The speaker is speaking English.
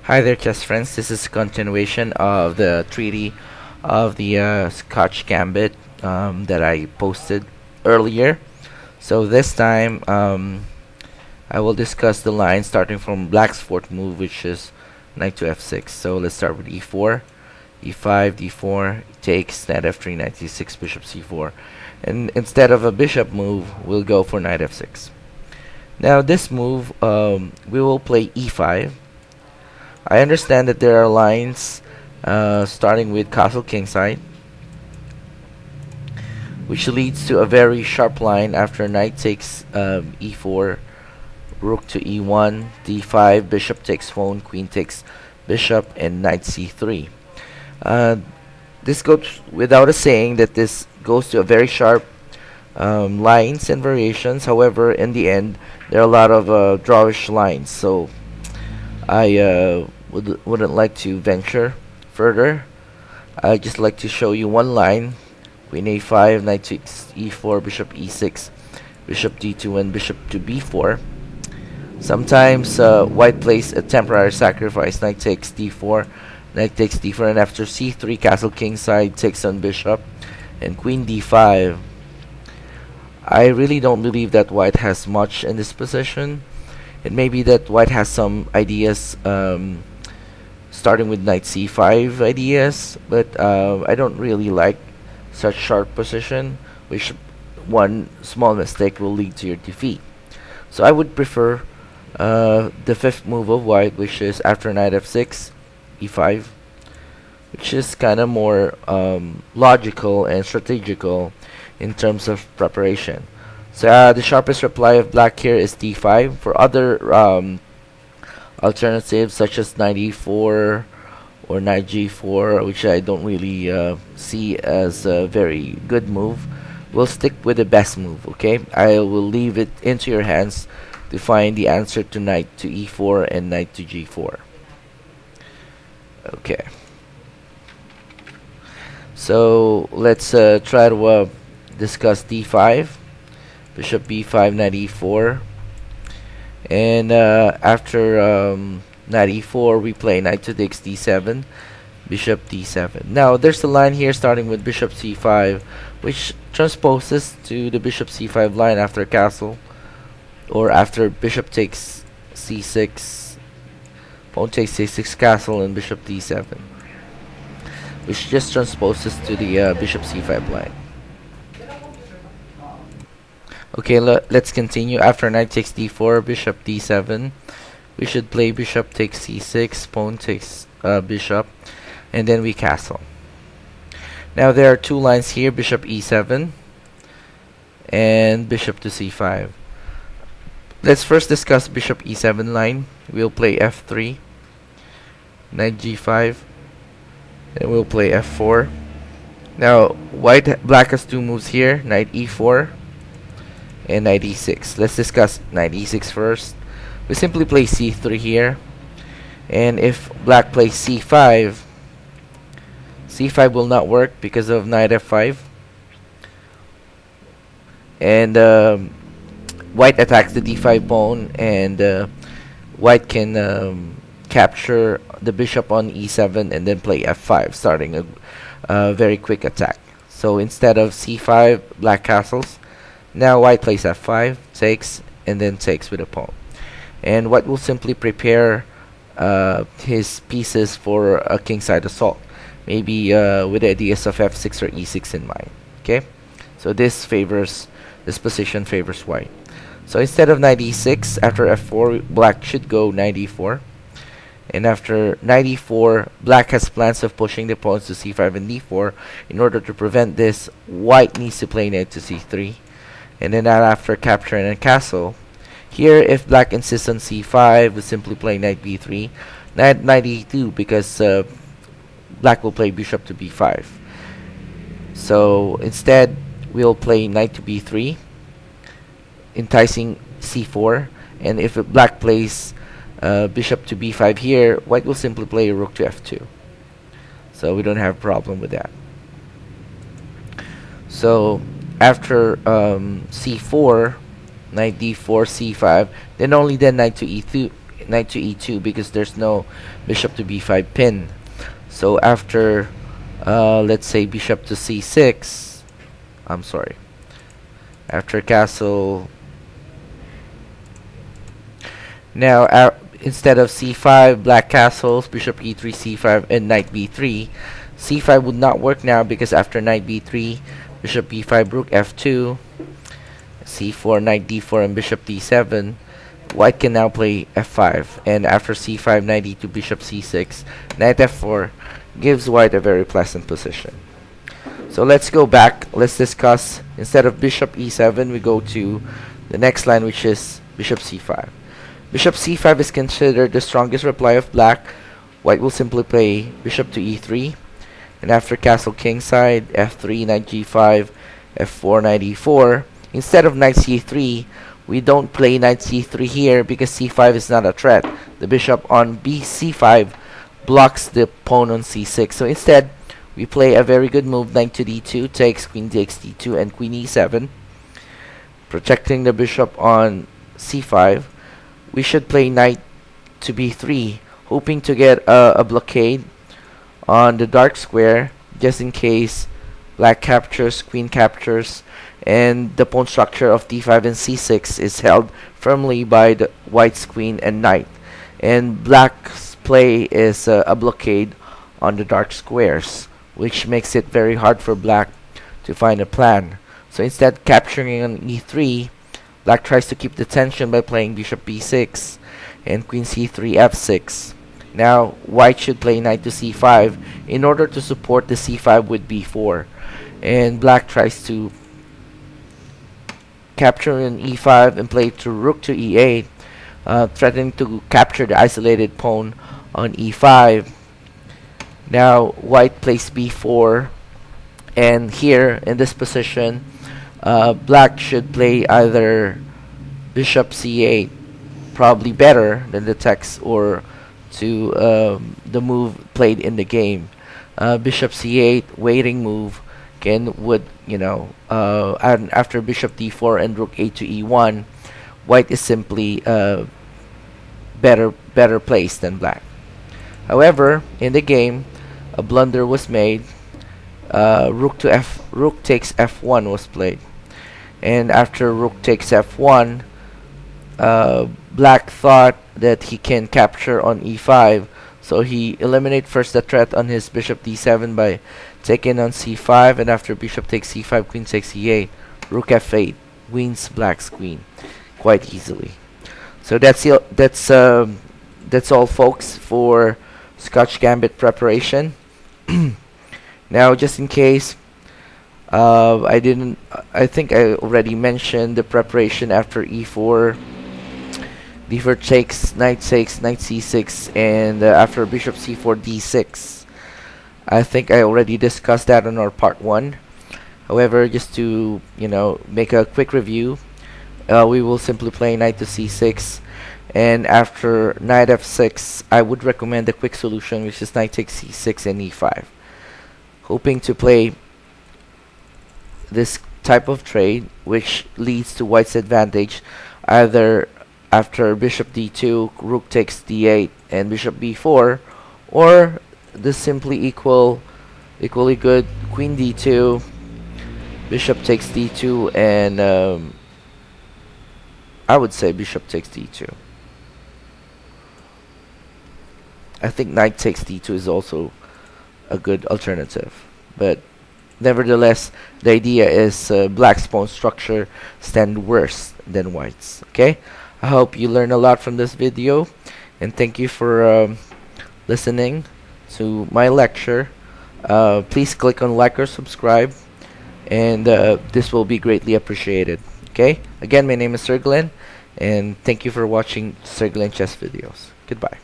Hi there, chess friends. This is a continuation of the treaty of the Scotch Gambit that I posted earlier. So this time, I will discuss the line starting from Black's fourth move, which is knight to f6. So let's start with e4, e5, d4, takes, knight f3, knight c6, bishop c4. And instead of a bishop move, we'll go for knight f6. Now this move, we will play e5. I understand that there are lines starting with castle kingside, which leads to a very sharp line after knight takes e4, rook to e1, d5, bishop takes pawn, queen takes bishop, and knight c3. Uh, this goes without a saying that this goes to a very sharp lines and variations. However, in the end, there are a lot of drawish lines, so I wouldn't like to venture further. I just like to show you one line: queen a5, knight takes e4, bishop e6, bishop d2, and bishop to b4. Sometimes white plays a temporary sacrifice: knight takes d4, knight takes d4, and after c3, castle kingside takes on bishop, and queen d5. I really don't believe that white has much in this position. It may be that white has some ideas starting with knight c5 ideas, but I don't really like such sharp position, which one small mistake will lead to your defeat. So I would prefer the fifth move of white, which is after knight f6, e5, which is kind of more logical and strategical in terms of preparation. So the sharpest reply of black here is d5. For other alternatives such as knight e4 or knight g4, which I don't really see as a very good move, we'll stick with the best move. Okay, I will leave it into your hands to find the answer to knight to e4 and knight to g4. Okay, so let's try to discuss d5, bishop b5, knight e4, and after knight e4 we play knight to takes d7, bishop d7. Now there's a line here starting with bishop c5, which transposes to the bishop c5 line after castle, or after bishop takes c6, pawn takes c6, castle, and bishop d7, which just transposes to the bishop c5 line. Okay, let's continue. After knight takes d4, bishop d7, we should play bishop takes c6, pawn takes bishop, and then we castle. Now there are two lines here: bishop e7 and bishop to c5. Let's first discuss bishop e7 line. We'll play f3, knight g5, and we'll play f4. Now black has two moves here: knight e4 and knight e6. Let's discuss knight e6 first. We simply play c3 here, and if black plays c5, c5 will not work because of knight f5, and white attacks the d5 pawn, and white can capture the bishop on e7 and then play f5, starting a very quick attack. So instead of c5, black castles. Now white plays f5, takes, and then takes with a pawn. And white will simply prepare his pieces for a kingside assault, maybe with the ideas of f6 or e6 in mind. Okay, so this position favors white. So instead of knight e6, after f4, black should go knight e4. And after knight e4, black has plans of pushing the pawns to c5 and d4. In order to prevent this, white needs to play knight to c3. And then after capturing a castle, here if black insists on c5, we simply play knight b3, knight e2, because black will play bishop to b5. So instead, we'll play knight to b3, enticing c4. And if black plays bishop to b5 here, white will simply play rook to f2. So we don't have a problem with that. So after c4, knight d4, c5, then only then knight to e2, knight to e2 because there's no bishop to b5 pin. So after let's say bishop to c6, I'm sorry, after castle, now instead of c5, black castles, bishop e3, c5, and knight b3. c5 would not work now because after knight b3, bishop b5, rook f2, c4, knight d4, and bishop d7. White can now play f5, and after c5, knight e2, bishop c6, knight f4 gives white a very pleasant position. So let's go back. Let's discuss, instead of bishop e7, we go to the next line, which is bishop c5. Bishop c5 is considered the strongest reply of black. White will simply play bishop to e3, and after castle kingside, f3, knight g5, f4, knight e4. Instead of knight c3, we don't play knight c3 here because c5 is not a threat. The bishop on c5 blocks the pawn on c6. So instead, we play a very good move, knight to d2, takes, queen takes d2, and queen e7, protecting the bishop on c5. We should play knight to b3, hoping to get a blockade on the dark square, just in case black captures, queen captures, and the pawn structure of d5 and c6 is held firmly by the white's queen and knight. And black's play is a blockade on the dark squares, which makes it very hard for black to find a plan. So instead, capturing on e3, black tries to keep the tension by playing bishop b6 and queen c3, f6. Now, white should play knight to c5 in order to support the c5 with b4. And black tries to capture on e5 and play to rook to e8, threatening to capture the isolated pawn on e5. Now, white plays b4, and here in this position, black should play either bishop c8, probably better than the text, or to the move played in the game. Bishop c8, waiting move, would and after bishop d4 and rook a to e1, white is simply better placed than black. However, in the game, a blunder was made. Rook takes f1 was played, and after rook takes f1, black thought that he can capture on e5, so he eliminated first the threat on his bishop d7 by taking on c5, and after bishop takes c5, queen takes e8, rook f8 wins black's queen quite easily. So that's all, folks, for Scotch Gambit preparation. Now, just in case I think I already mentioned the preparation after e4, d4 takes, knight c6, and after bishop c4, d6. I think I already discussed that in our part 1. However, just to make a quick review, we will simply play knight to c6, and after knight f6, I would recommend the quick solution, which is knight takes c6 and e5, hoping to play this type of trade, which leads to white's advantage, either after bishop d2, rook takes d8, and bishop b4, or the simply equally good queen d2, bishop takes d2, and I would say bishop takes d2. I think knight takes d2 is also a good alternative, but nevertheless, the idea is black's pawn structure stand worse than white's. Okay, I hope you learned a lot from this video, and thank you for listening to my lecture. Please click on like or subscribe, and this will be greatly appreciated. Okay, again, my name is Sir Glenn, and thank you for watching Sir Glenn Chess videos. Goodbye.